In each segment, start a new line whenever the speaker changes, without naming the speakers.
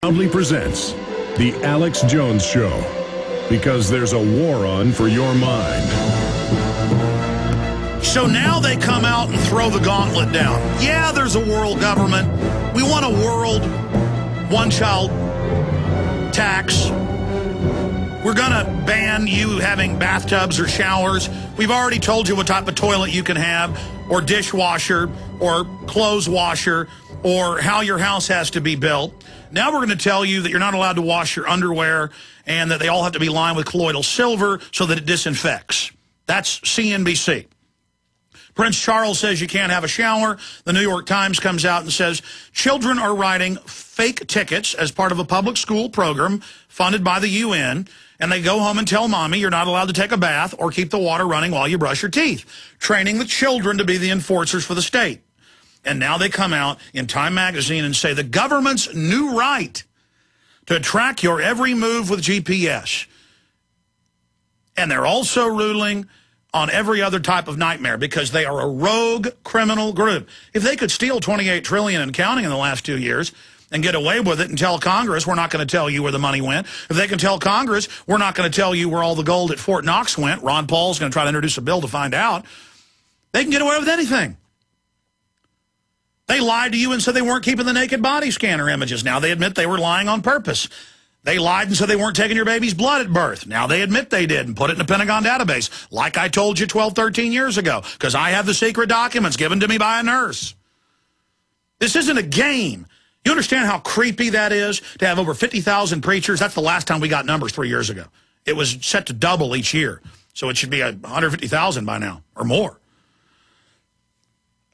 proudly presents The Alex Jones Show, because there's a war on for your mind.
So now they come out and throw the gauntlet down. Yeah, there's a world government. We want a world one-child tax. We're going to ban you having bathtubs or showers. We've already told you what type of toilet you can have, or dishwasher, or clothes washer, or how your house has to be built. Now we're going to tell you that you're not allowed to wash your underwear and that they all have to be lined with colloidal silver so that it disinfects. That's CNBC. Prince Charles says you can't have a shower. The New York Times comes out and says children are writing fake tickets as part of a public school program funded by the UN, and they go home and tell mommy you're not allowed to take a bath or keep the water running while you brush your teeth, training the children to be the enforcers for the state. And now they come out in Time magazine and say the government's new right to track your every move with GPS. And they're also ruling on every other type of nightmare because they are a rogue criminal group. If they could steal $28 trillion and counting in the last 2 years and get away with it and tell Congress we're not going to tell you where the money went, if they can tell Congress we're not going to tell you where all the gold at Fort Knox went, Ron Paul's going to try to introduce a bill to find out, they can get away with anything. They lied to you and said they weren't keeping the naked body scanner images. Now they admit they were lying on purpose. They lied and said they weren't taking your baby's blood at birth. Now they admit they did and put it in a Pentagon database, like I told you 12, 13 years ago, because I have the secret documents given to me by a nurse. This isn't a game. You understand how creepy that is to have over 50,000 preachers? That's the last time we got numbers 3 years ago. It was set to double each year, so it should be 150,000 by now or more.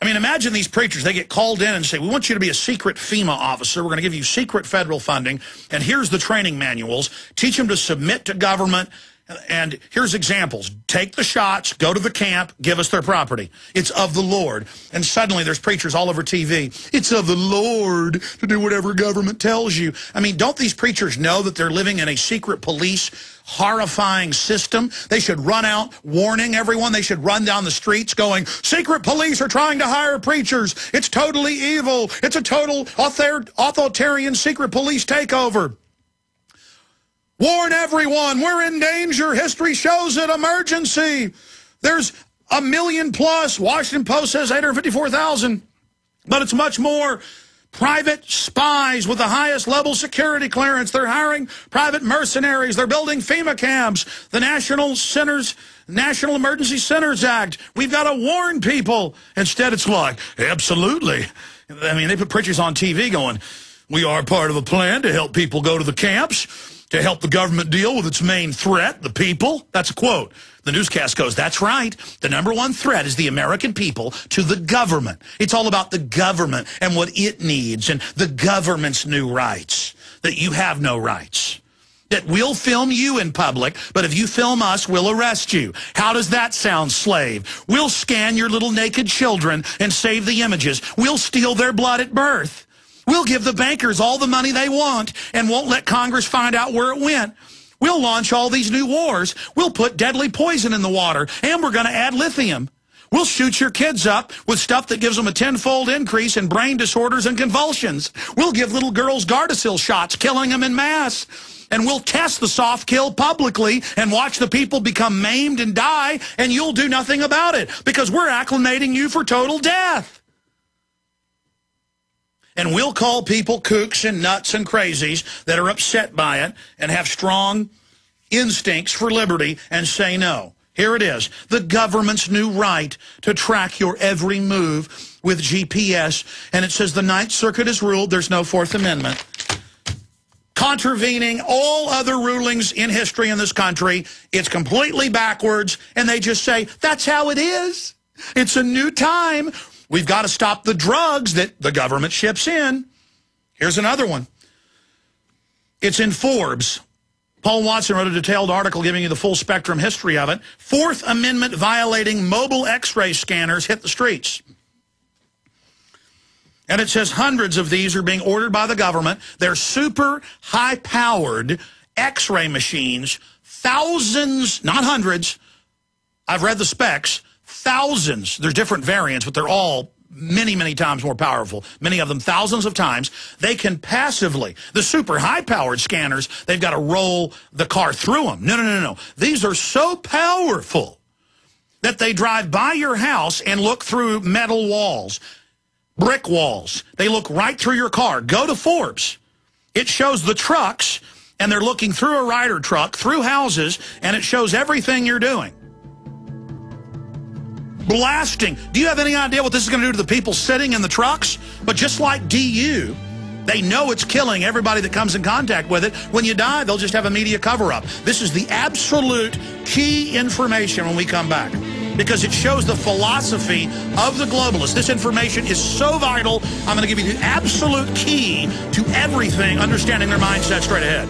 I mean, imagine these preachers, they get called in and say, we want you to be a secret FEMA officer. We're going to give you secret federal funding. And here's the training manuals. Teach them to submit to government. And here's examples. Take the shots, go to the camp, give us their property. It's of the Lord. And suddenly there's preachers all over TV. It's of the Lord to do whatever government tells you. I mean, don't these preachers know that they're living in a secret police horrifying system? They should run out warning everyone. They should run down the streets going, secret police are trying to hire preachers. It's totally evil. It's a total authoritarian secret police takeover. Warn everyone, we're in danger. History shows it. Emergency. There's 1 million plus. Washington Post says 854,000. But it's much more. Private spies with the highest level security clearance. They're hiring private mercenaries. They're building FEMA camps. The National Emergency Centers Act. We've got to warn people. Instead, it's like, absolutely. I mean, they put preachers on TV going, we are part of a plan to help people go to the camps, to help the government deal with its main threat, the people. That's a quote. The newscast goes, that's right. The #1 threat is the American people to the government. It's all about the government and what it needs and the government's new rights, that you have no rights. That we'll film you in public, but if you film us, we'll arrest you. How does that sound, slave? We'll scan your little naked children and save the images. We'll steal their blood at birth. We'll give the bankers all the money they want and won't let Congress find out where it went. We'll launch all these new wars. We'll put deadly poison in the water, and we're going to add lithium. We'll shoot your kids up with stuff that gives them a 10-fold increase in brain disorders and convulsions. We'll give little girls Gardasil shots, killing them in mass. And we'll test the soft kill publicly and watch the people become maimed and die, and you'll do nothing about it because we're acclimating you for total death. And we'll call people kooks and nuts and crazies that are upset by it and have strong instincts for liberty and say no. Here it is, the government's new right to track your every move with GPS. And it says the Ninth Circuit has ruled there's no Fourth Amendment. Contravening all other rulings in history in this country. It's completely backwards. And they just say, that's how it is. It's a new time. We've got to stop the drugs that the government ships in. Here's another one. It's in Forbes. Paul Watson wrote a detailed article giving you the full spectrum history of it. Fourth Amendment violating mobile X-ray scanners hit the streets. And it says hundreds of these are being ordered by the government. They're super high-powered X-ray machines. Thousands, not hundreds. I've read the specs. Thousands. There's different variants, but they're all many, many times more powerful, many of them thousands of times. They can passively, the super high-powered scanners, they've got to roll the car through them. No. These are so powerful that they drive by your house and look through metal walls, brick walls. They look right through your car. Go to Forbes. It shows the trucks, and they're looking through a Ryder truck, through houses, and it shows everything you're doing. Blasting. Do you have any idea what this is going to do to the people sitting in the trucks? But just like DU, they know it's killing everybody that comes in contact with it. When you die, they'll just have a media cover-up. This is the absolute key information when we come back, because it shows the philosophy of the globalists. This information is so vital. I'm going to give you the absolute key to everything, understanding their mindset straight ahead.